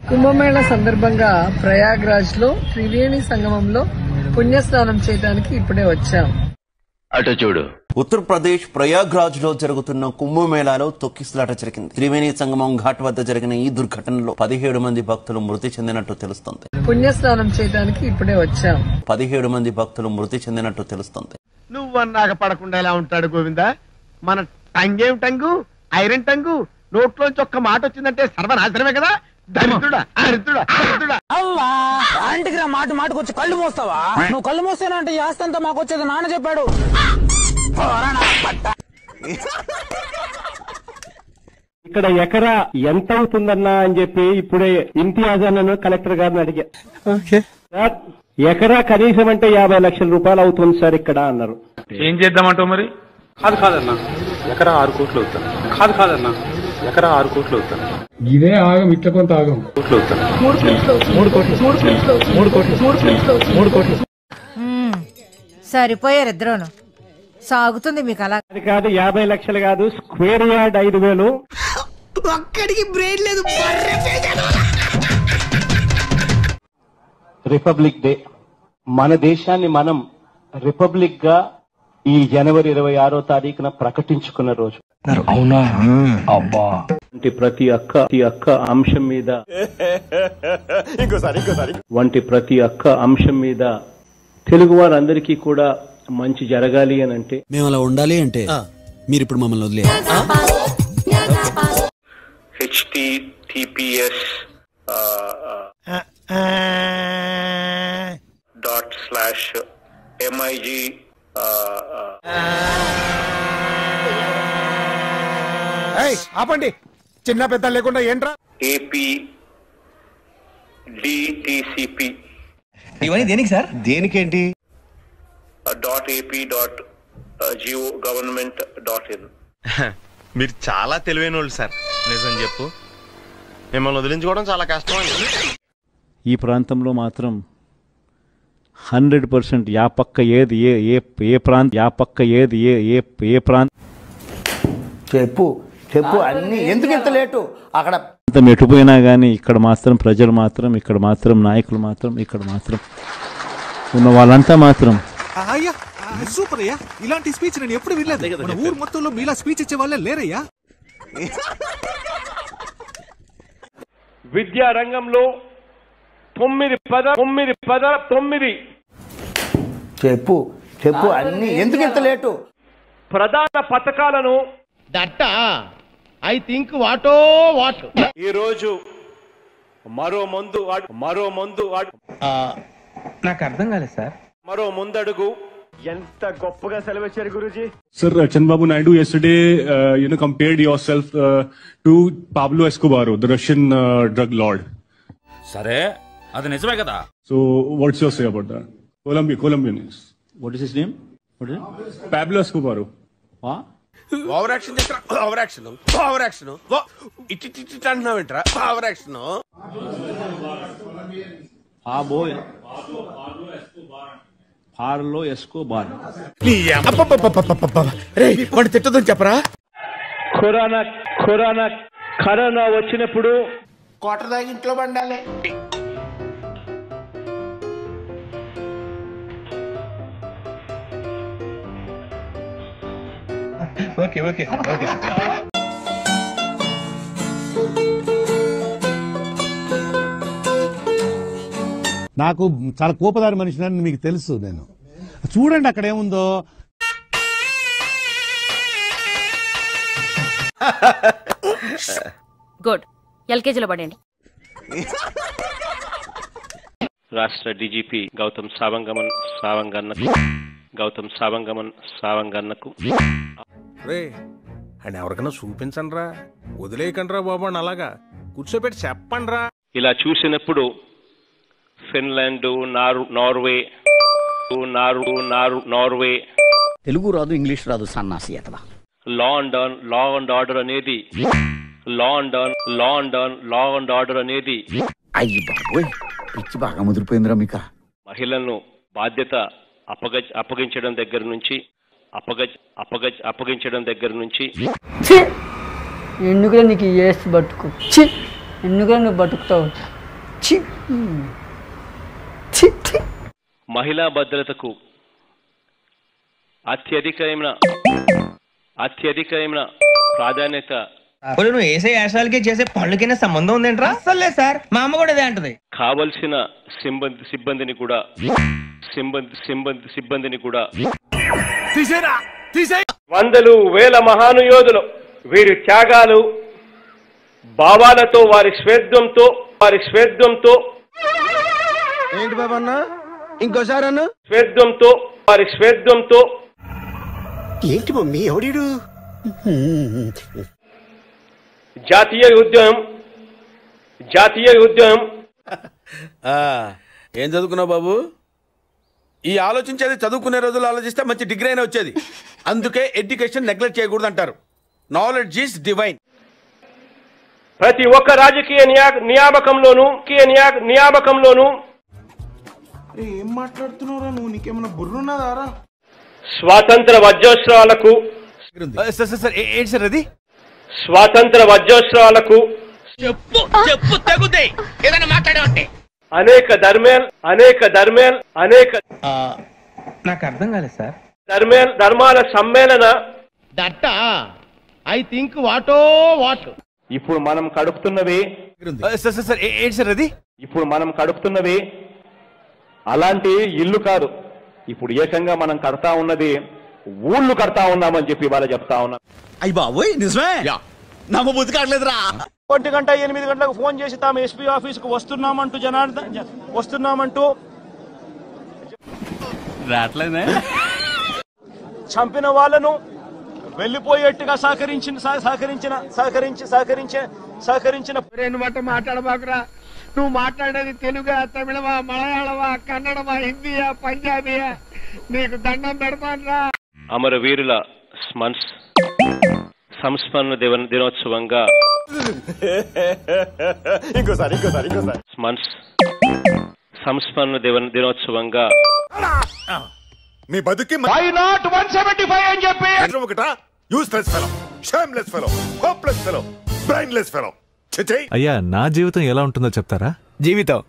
కుంభమేళ సందర్భంగా ప్రయాగ్రాజ్ లో త్రివేణి సంగమంలో పుణ్యస్నానం చేయడానికి ఇప్పుడే వచ్చాం. అటు చూడు. ఉత్తరప్రదేశ్ ప్రయాగ్రాజ్ లో జరుగుతున్న కుంభమేళాలో తొక్కిసలాట జరిగింది. త్రివేణి సంగమం ఘాట్ వద్ద జరిగిన ఈ దుర్ఘటనలో 17 మంది భక్తులు మృతి చెందినట్టు తెలుస్తోంది. పుణ్యస్నానం చేయడానికి ఇప్పుడే వచ్చాం. 17 మంది భక్తులు మృతి చెందినట్టు తెలుస్తోంది. నువ్వన్నాక పడకుండా ఎలా ఉంటాడు గోవిందా? మన టంగేం టంగు, ఐరన్ టంగు, నోట్లోంచి ఒక్క మాట వచ్చిందంటే సర్వనాశనమే కదా. దరిద్రుడా దరిద్రుడా దరిద్రుడా. అవ్వా ఆంటీకి మాట మాటకొచ్చి కళ్ళు మోస్తావా? నువ్వు కళ్ళు మోస్తానంటే ఈ ఆస్తి అంతా మాకు వచ్చేది నాన్న చెప్పాడు. ఇక్కడ ఎకరా ఎంత అవుతుందన్నా అని చెప్పి ఇప్పుడే ఇంతియాజ్ అన్నను కలెక్టర్ గారిని అడిగా. సార్ ఎకరా కనీసం అంటే 50 లక్షల రూపాయలు అవుతుంది సార్ ఇక్కడ అన్నారు. ఏం చేద్దామంటావు మరి? కాదన్నా ఎకరా 6 కోట్లు అవుతాను. కాదన్నా ఎకరా 6 కోట్లు అవుతాను. ఇదే ఆగం ఇట్లా కొంత ఆగం కోట్లు అవుతాను. 3 కోట్లు. సరిపోయారు ఇద్దరును. సాగుతుంది మీకు అలా. అది కాదు 50 లక్షలు కాదు, స్క్వేర్ యార్డ్ 5,000. ఒక్కడికి బ్రెయిన్ లేదు. రిపబ్లిక్ డే, మన దేశాన్ని మనం రిపబ్లిక్ గా ఈ జనవరి 26వ తారీఖున ప్రకటించుకున్న రోజు. అవునా? అబ్బా ప్రతి అక్క అంశం మీద ప్రతి అక్క అంశం మీద తెలుగు వారందరికీ కూడా మంచి జరగాలి అని అంటే, మేము అలా ఉండాలి అంటే మీరు ఇప్పుడు మమ్మల్ని వదిలే https://mig ఆపండి, చిన్న పెద్ద లేకుండా ఏంట్రా. APDTCP ఇవన్నీ దేనికి సార్? దేనికేంటి? .ap.gov.in. మీరు చాలా తెలివైన వాళ్ళు సార్. నిజం చెప్పు, మిమ్మల్ని వదిలించుకోవడం చాలా కష్టం. ఈ ప్రాంతంలో మాత్రం 100% యాపక్క ఏది ఏ ప్రాంతం చెప్పు అన్ని ఎందుకు ఇంత లేటు? అక్కడ ఎటుపోయినా గానీ ఇక్కడ మాత్రం ప్రజలు మాత్రం, ఇక్కడ మాత్రం నాయకులు మాత్రం, ఇక్కడ మాత్రం ఉన్న వాళ్ళంతా మాత్రం అయ్యా సూపర్ అయ్యా. ఇలాంటి స్పీచ్ నేను ఎప్పుడు వినలేదు. మన ఊరు మొత్తంలో మీలా స్పీచ్ ఇచ్చే వాళ్ళే లేరయ్యా. విద్యా రంగంలో 9 చెప్పు అన్ని ఎందుకు ఇంత లేటు? ప్రధాన పథకాలను ఐ థింక్ వాటో వాట్ ఈ రోజు మరో ముందు నాకు అర్థం కాలేదు సార్. మరో ముందడుగు. ఎంత గొప్పగా సెలవిచ్చారు Guruji. Sir, Chandrababu Naidu yesterday, compared yourself to Pablo Escobar, the Russian drug lord. సరే అది నిజమే కదా. So, what's your say about that? Colombian is. What is his name? Pablo Escobar. Over action ఇటు అంటున్నావు ఏంట్రా? Over action. Pablo Escobar. వాడు తిట్టదని చెప్పరా? కరోనా వచ్చినప్పుడు కోట దాగి ఇంట్లో పండాలి. ఓకే నాకు చాలా కోపదారి మనిషిని మీకు తెలుసు. నేను చూడండి అక్కడ ఏముందో. గుడ్. ఎల్కేజీలో పడండి. రాష్ట్ర డీజీపీ గౌతమ్ సావంగన్నకు రే అని ఎవరికైనా చూపించండి రా, వదిలేయకండి రా బాబు అని అలాగా కూర్చోబెట్టి చెప్పండి రా. ఇలా చూసినప్పుడు ఫిన్లాండ్, నార్వే తెలుగు రాదు, ఇంగ్లీష్ రాదు, సన్నాసి అతవా. లా అండ్ ఆర్డర్ అనేది అయ్యి బాబోయ్, పిచ్చి బాగా ముదిరిపోయిందిరా మీకు. మహిళలను బాధ్యత అప్పగించడం దగ్గర నుంచి ఎందుకురా నీకు బతుకు? ఎందుకురా నువ్వు బతుకుతావు? మహిళా భద్రతకు అత్యధికమైన ప్రాధాన్యత నువ్వు వేసే యాశాలకి చేసే పళ్ళకైనా సంబంధం ఉందేంట్రా? అసలే సార్, మా అమ్మ కూడా అదే అంటది. కావలసిన సిబ్బందిని కూడా వందలు వేల మహానుయోధులు వీరి త్యాగాలు భావాలతో వారి స్వేద్యంతో ఏంటి బాబన్న ఇంకోసారి అన్న స్వేద్యంతో ఏంటి మమ్మీ ఎవడు జాతీయ ఉద్యమం ఏం చదువుకున్నావు బాబు? ఈ ఆలోచించేది చదువుకునే రోజులు ఆలోచిస్తే మంచి డిగ్రీ అయినా వచ్చేది. అందుకే ఎడ్యుకేషన్ నెగ్లెక్ట్ చేయకూడదు అంటారు. Knowledge is divine. ప్రతి ఒక్క రాజకీయ నియామకంలోనూ ఏం మాట్లాడుతున్నావురా నువ్వు? నీకేమన్నా బుర్రున్నదారా? స్వాతంత్ర వజ్రోత్సవాలకు అనేక నాకు అర్థం కాలేదు sir. Dharmala సమ్మేళన I think వాటో what ఇప్పుడు మనం కడుపుతున్నవి అలాంటి ఇల్లు కాదు. ఇప్పుడు ఏకంగా మనం కడతా ఉన్నది ఊళ్ళు కడతా ఉన్నామని చెప్పి ఇవాళ చెప్తా ఉన్నాం. అయ్యి బాబోయ్, నిజమే? నమ్మ బుద్ధి కావట్లేదురా. 1 గంట 8 గంటలకు ఫోన్ చేసి తాము ఎస్పీ ఆఫీస్ కు వస్తున్నామంటూ రావట్లేదే. చంపిన వాళ్ళను వెళ్ళిపోయేట్టుగా సహకరించిన మాట మాట్లాడబాకురా. నువ్వు మాట్లాడేది తెలుగా, తమిళమా, మలయాళమా, కన్నడమా, హిందీయా, పంజాబీయా? నీకు దండం పెడతానురా. అమరవీరుల సంస్మరణ దినోత్సవంగా మీ బతుకి Why not 175 అని చెప్పి useless fellow, shameless fellow, hopeless fellow, brainless fellow. అయ్యా, నా జీవితం ఎలా ఉంటుందో చెప్తారా? జీవితం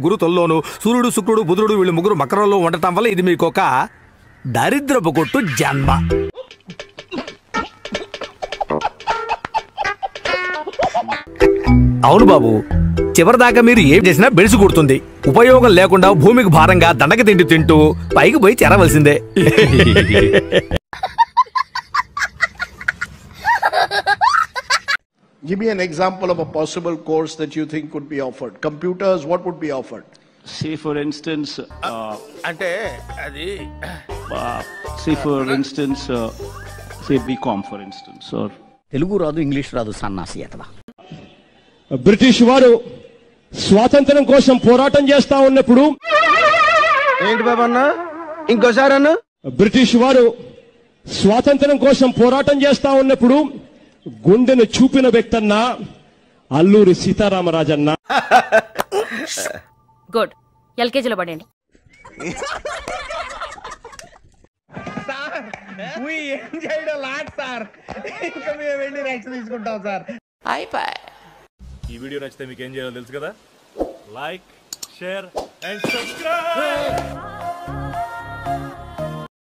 గురు తొల్లోను సూర్యుడు, శుక్రుడు, బుధుడు వీళ్ళు ముగ్గురు మకరంలో ఉండటం వల్ల ఇది మీకు ఒక దరిద్రపు కొట్టు జన్మ. అవును బాబు, చివరిదాకా మీరు ఏం చేసినా బెడిసి కొడుతుంది. ఉపయోగం లేకుండా భూమికి భారంగా దండక తిండి తింటూ పైకి పోయి చేరవలసిందే. Give me an example of a possible course that you think could be offered. Computers, what would be offered? Say for instance, అంటే అది say BCom for instance, or Telugu రాదు, ఇంగ్లీష్ రాదు, సన్నాసి అతవా. బ్రిటిష్ వారు స్వాతంత్రం కోసం పోరాటం చేస్తా ఉన్నప్పుడు ఏంటి బాబన్న ఇంకోసారి అన్న బ్రిటిష్ వారు స్వాతంత్రం కోసం పోరాటం చేస్తా ఉన్నప్పుడు గుండెను చూపిన వ్యక్తన్న అల్లూరి సీతారామరాజన్న. గుడ్, ఎల్కేజీలో పడండి. ఏం చేయడం లాట్ సార్, ఇంకా మేము వెళ్ళి నెక్స్ట్ తీసుకుంటాం సార్. అయిపోయి. ఈ వీడియో నచ్చితే మీకు ఏం చేయాలో తెలుసు కదా. Like, share and subscribe.